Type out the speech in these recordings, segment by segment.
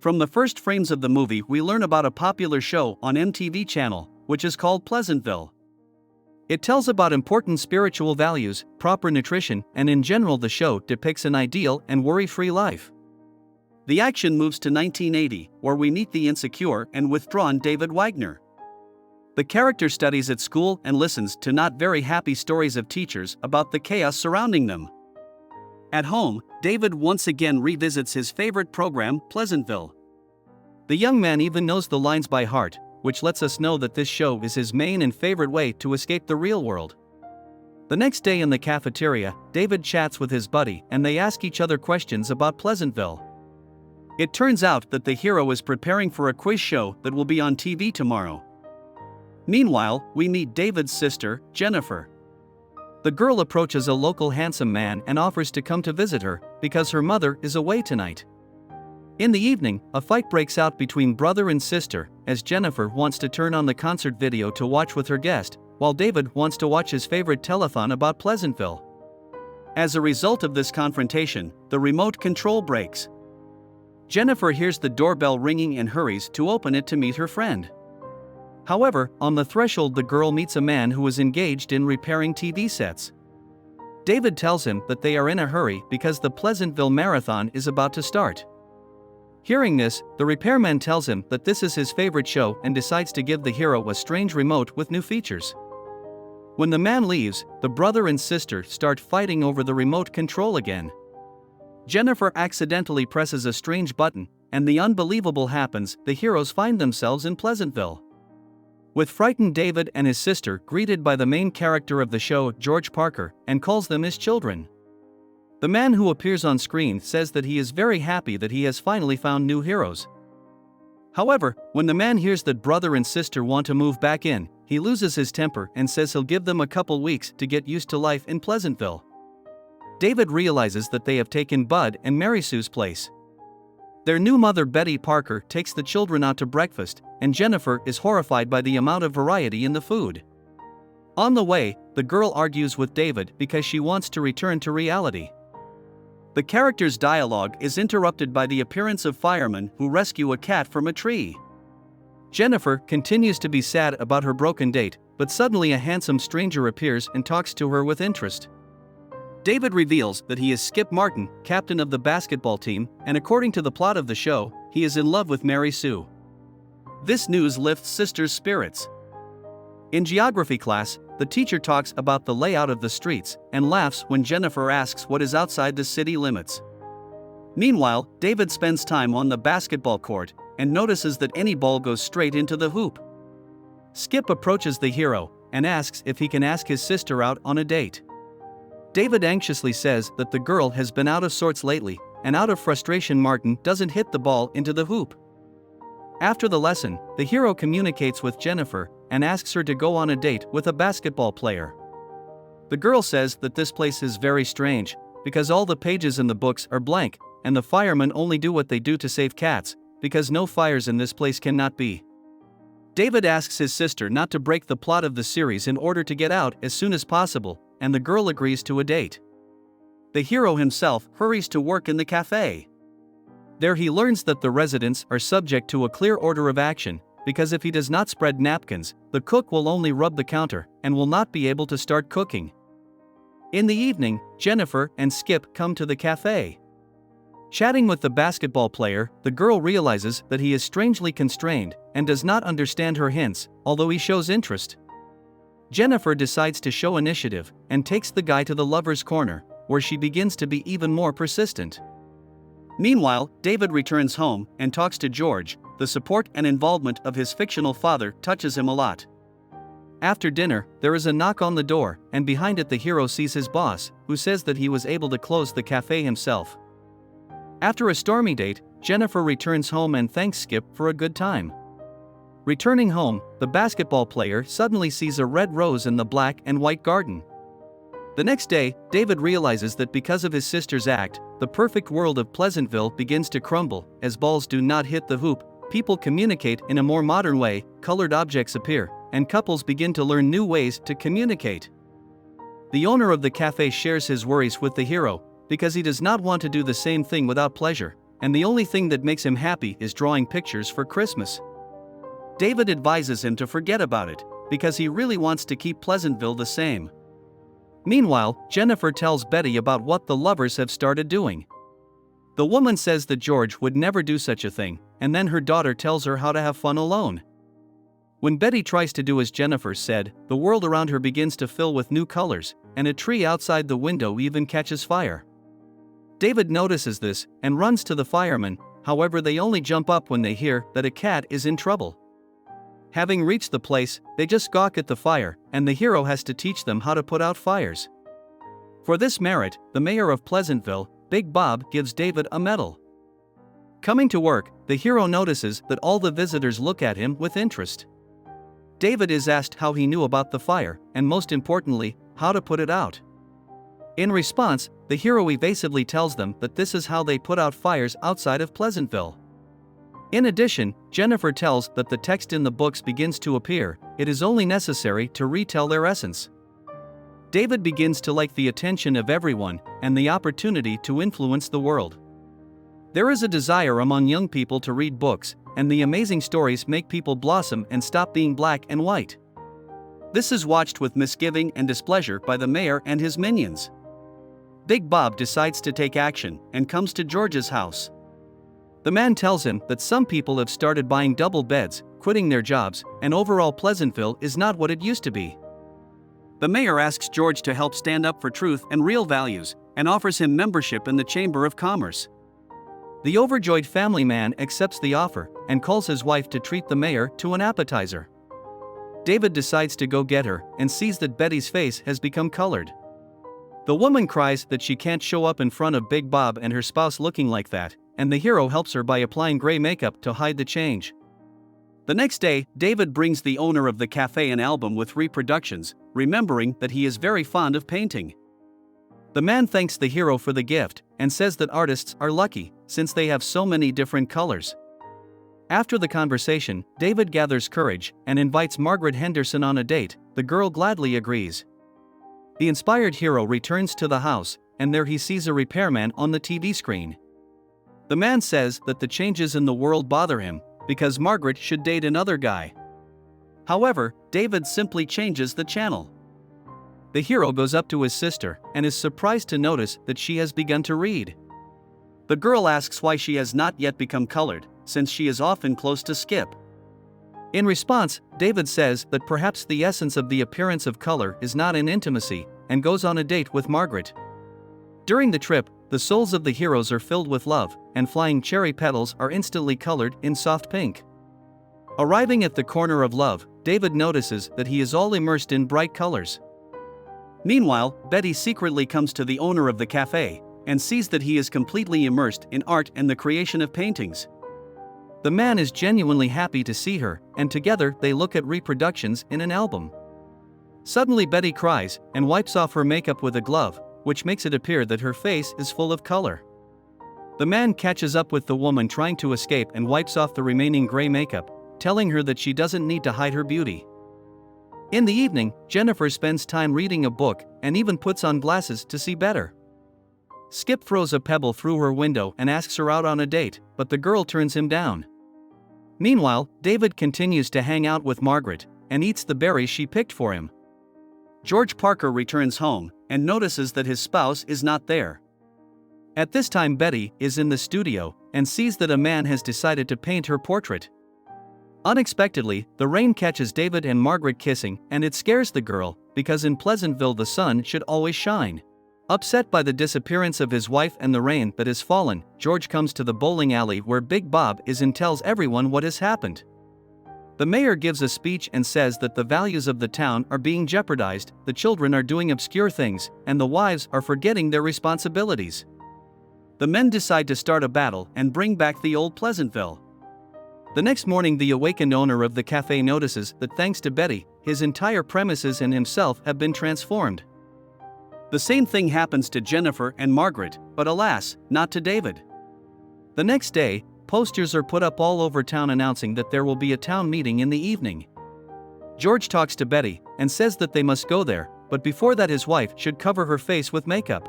From the first frames of the movie, we learn about a popular show on MTV channel, which is called Pleasantville. It tells about important spiritual values, proper nutrition, and in general the show depicts an ideal and worry-free life. The action moves to 1980, where we meet the insecure and withdrawn David Wagner. The character studies at school and listens to not very happy stories of teachers about the chaos surrounding them. At home, David once again revisits his favorite program, Pleasantville. The young man even knows the lines by heart, which lets us know that this show is his main and favorite way to escape the real world. The next day in the cafeteria, David chats with his buddy and they ask each other questions about Pleasantville. It turns out that the hero is preparing for a quiz show that will be on TV tomorrow. Meanwhile, we meet David's sister, Jennifer. The girl approaches a local handsome man and offers to come to visit her, because her mother is away tonight. In the evening, a fight breaks out between brother and sister, as Jennifer wants to turn on the concert video to watch with her guest, while David wants to watch his favorite telethon about Pleasantville. As a result of this confrontation, the remote control breaks. Jennifer hears the doorbell ringing and hurries to open it to meet her friend. However, on the threshold the girl meets a man who is engaged in repairing TV sets. David tells him that they are in a hurry because the Pleasantville Marathon is about to start. Hearing this, the repairman tells him that this is his favorite show and decides to give the hero a strange remote with new features. When the man leaves, the brother and sister start fighting over the remote control again. Jennifer accidentally presses a strange button, and the unbelievable happens: the heroes find themselves in Pleasantville. With frightened David and his sister greeted by the main character of the show, George Parker, and calls them his children. The man who appears on screen says that he is very happy that he has finally found new heroes. However, when the man hears that brother and sister want to move back in, he loses his temper and says he'll give them a couple weeks to get used to life in Pleasantville. David realizes that they have taken Bud and Mary Sue's place. Their new mother Betty Parker takes the children out to breakfast, and Jennifer is horrified by the amount of variety in the food. On the way, the girl argues with David because she wants to return to reality. The character's dialogue is interrupted by the appearance of firemen who rescue a cat from a tree. Jennifer continues to be sad about her broken date, but suddenly a handsome stranger appears and talks to her with interest. David reveals that he is Skip Martin, captain of the basketball team, and according to the plot of the show, he is in love with Mary Sue. This news lifts sisters' spirits. In geography class, the teacher talks about the layout of the streets and laughs when Jennifer asks what is outside the city limits. Meanwhile, David spends time on the basketball court and notices that any ball goes straight into the hoop. Skip approaches the hero and asks if he can ask his sister out on a date. David anxiously says that the girl has been out of sorts lately, and out of frustration Martin doesn't hit the ball into the hoop. After the lesson, the hero communicates with Jennifer and asks her to go on a date with a basketball player. The girl says that this place is very strange, because all the pages in the books are blank, and the firemen only do what they do to save cats, because no fires in this place cannot be. David asks his sister not to break the plot of the series in order to get out as soon as possible, and the girl agrees to a date. The hero himself hurries to work in the cafe. There he learns that the residents are subject to a clear order of action, because if he does not spread napkins, the cook will only rub the counter and will not be able to start cooking. In the evening, Jennifer and Skip come to the cafe. Chatting with the basketball player, the girl realizes that he is strangely constrained and does not understand her hints, although he shows interest. Jennifer decides to show initiative and takes the guy to the lover's corner, where she begins to be even more persistent. Meanwhile, David returns home and talks to George. The support and involvement of his fictional father touches him a lot. After dinner, there is a knock on the door, and behind it the hero sees his boss, who says that he was able to close the cafe himself. After a stormy date, Jennifer returns home and thanks Skip for a good time. Returning home, the basketball player suddenly sees a red rose in the black and white garden. The next day, David realizes that because of his sister's act, the perfect world of Pleasantville begins to crumble. As balls do not hit the hoop, people communicate in a more modern way, colored objects appear, and couples begin to learn new ways to communicate. The owner of the cafe shares his worries with the hero, because he does not want to do the same thing without pleasure, and the only thing that makes him happy is drawing pictures for Christmas. David advises him to forget about it, because he really wants to keep Pleasantville the same. Meanwhile, Jennifer tells Betty about what the lovers have started doing. The woman says that George would never do such a thing, and then her daughter tells her how to have fun alone. When Betty tries to do as Jennifer said, the world around her begins to fill with new colors, and a tree outside the window even catches fire. David notices this and runs to the firemen, however they only jump up when they hear that a cat is in trouble. Having reached the place, they just gawk at the fire, and the hero has to teach them how to put out fires. For this merit, the mayor of Pleasantville, Big Bob, gives David a medal. Coming to work, the hero notices that all the visitors look at him with interest. David is asked how he knew about the fire, and most importantly, how to put it out. In response, the hero evasively tells them that this is how they put out fires outside of Pleasantville. In addition, Jennifer tells that the text in the books begins to appear, it is only necessary to retell their essence. David begins to like the attention of everyone and the opportunity to influence the world. There is a desire among young people to read books, and the amazing stories make people blossom and stop being black and white. This is watched with misgiving and displeasure by the mayor and his minions. Big Bob decides to take action and comes to George's house. The man tells him that some people have started buying double beds, quitting their jobs, and overall Pleasantville is not what it used to be. The mayor asks George to help stand up for truth and real values, and offers him membership in the Chamber of Commerce. The overjoyed family man accepts the offer and calls his wife to treat the mayor to an appetizer. David decides to go get her and sees that Betty's face has become colored. The woman cries that she can't show up in front of Big Bob and her spouse looking like that, and the hero helps her by applying gray makeup to hide the change. The next day, David brings the owner of the cafe an album with reproductions, remembering that he is very fond of painting. The man thanks the hero for the gift and says that artists are lucky since they have so many different colors. After the conversation, David gathers courage and invites Margaret Henderson on a date. The girl gladly agrees. The inspired hero returns to the house, and there he sees a repairman on the TV screen. The man says that the changes in the world bother him because Margaret should date another guy. However, David simply changes the channel. The hero goes up to his sister and is surprised to notice that she has begun to read. The girl asks why she has not yet become colored, since she is often close to Skip. In response, David says that perhaps the essence of the appearance of color is not in intimacy, and goes on a date with Margaret. During the trip, the souls of the heroes are filled with love, and flying cherry petals are instantly colored in soft pink. Arriving at the corner of love, David notices that he is all immersed in bright colors. Meanwhile, Betty secretly comes to the owner of the cafe and sees that he is completely immersed in art and the creation of paintings. The man is genuinely happy to see her, and together they look at reproductions in an album. Suddenly Betty cries and wipes off her makeup with a glove, which makes it appear that her face is full of color. The man catches up with the woman trying to escape and wipes off the remaining gray makeup, telling her that she doesn't need to hide her beauty. In the evening, Jennifer spends time reading a book and even puts on glasses to see better. Skip throws a pebble through her window and asks her out on a date, but the girl turns him down. Meanwhile, David continues to hang out with Margaret and eats the berries she picked for him. George Parker returns home and notices that his spouse is not there. At this time, Betty is in the studio and sees that a man has decided to paint her portrait. Unexpectedly, the rain catches David and Margaret kissing, and it scares the girl, because in Pleasantville the sun should always shine. Upset by the disappearance of his wife and the rain that has fallen, George comes to the bowling alley where Big Bob is and tells everyone what has happened. The mayor gives a speech and says that the values of the town are being jeopardized, the children are doing obscure things, and the wives are forgetting their responsibilities. The men decide to start a battle and bring back the old Pleasantville. The next morning, the awakened owner of the cafe notices that thanks to Betty, his entire premises and himself have been transformed. The same thing happens to Jennifer and Margaret, but alas, not to David. The next day, posters are put up all over town announcing that there will be a town meeting in the evening. George talks to Betty and says that they must go there, but before that his wife should cover her face with makeup.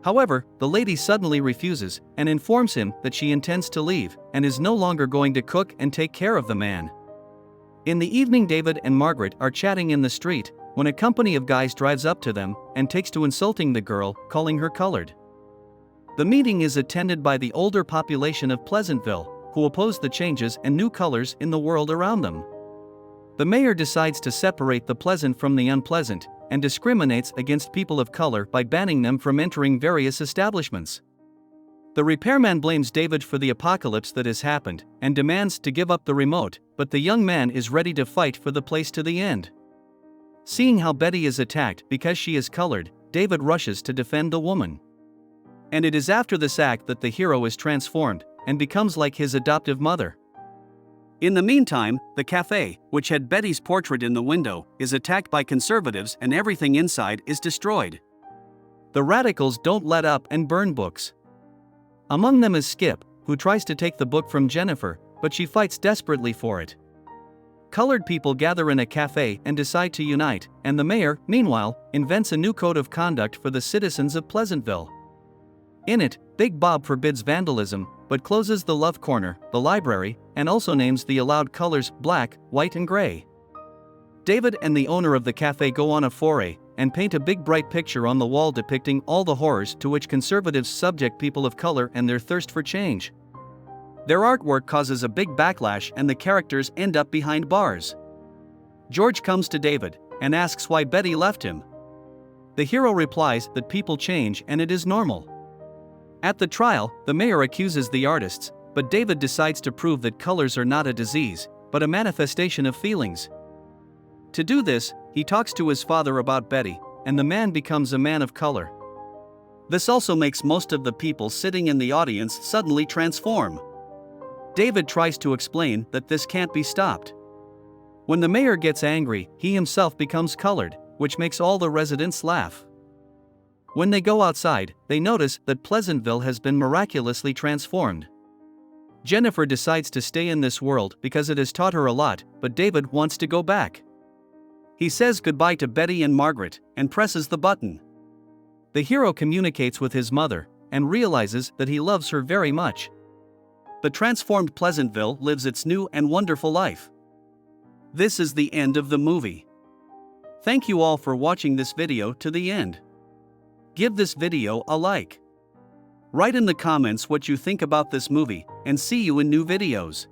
However, the lady suddenly refuses and informs him that she intends to leave and is no longer going to cook and take care of the man. In the evening, David and Margaret are chatting in the street when a company of guys drives up to them and takes to insulting the girl, calling her colored. The meeting is attended by the older population of Pleasantville, who oppose the changes and new colors in the world around them. The mayor decides to separate the pleasant from the unpleasant and discriminates against people of color by banning them from entering various establishments. The repairman blames David for the apocalypse that has happened and demands to give up the remote, but the young man is ready to fight for the place to the end. Seeing how Betty is attacked because she is colored, David rushes to defend the woman. And it is after this act that the hero is transformed and becomes like his adoptive mother. In the meantime, the cafe, which had Betty's portrait in the window, is attacked by conservatives and everything inside is destroyed. The radicals don't let up and burn books. Among them is Skip, who tries to take the book from Jennifer, but she fights desperately for it. Colored people gather in a cafe and decide to unite, and the mayor, meanwhile, invents a new code of conduct for the citizens of Pleasantville. In it, Big Bob forbids vandalism, but closes the Love Corner, the library, and also names the allowed colors black, white and gray. David and the owner of the cafe go on a foray and paint a big bright picture on the wall depicting all the horrors to which conservatives subject people of color and their thirst for change. Their artwork causes a big backlash and the characters end up behind bars. George comes to David and asks why Betty left him. The hero replies that people change and it is normal. At the trial, the mayor accuses the artists, but David decides to prove that colors are not a disease, but a manifestation of feelings. To do this, he talks to his father about Betty, and the man becomes a man of color. This also makes most of the people sitting in the audience suddenly transform. David tries to explain that this can't be stopped. When the mayor gets angry, he himself becomes colored, which makes all the residents laugh. When they go outside, they notice that Pleasantville has been miraculously transformed. Jennifer decides to stay in this world because it has taught her a lot, but David wants to go back. He says goodbye to Betty and Margaret and presses the button. The hero communicates with his mother and realizes that he loves her very much. The transformed Pleasantville lives its new and wonderful life. This is the end of the movie. Thank you all for watching this video to the end. Give this video a like. Write in the comments what you think about this movie, and see you in new videos.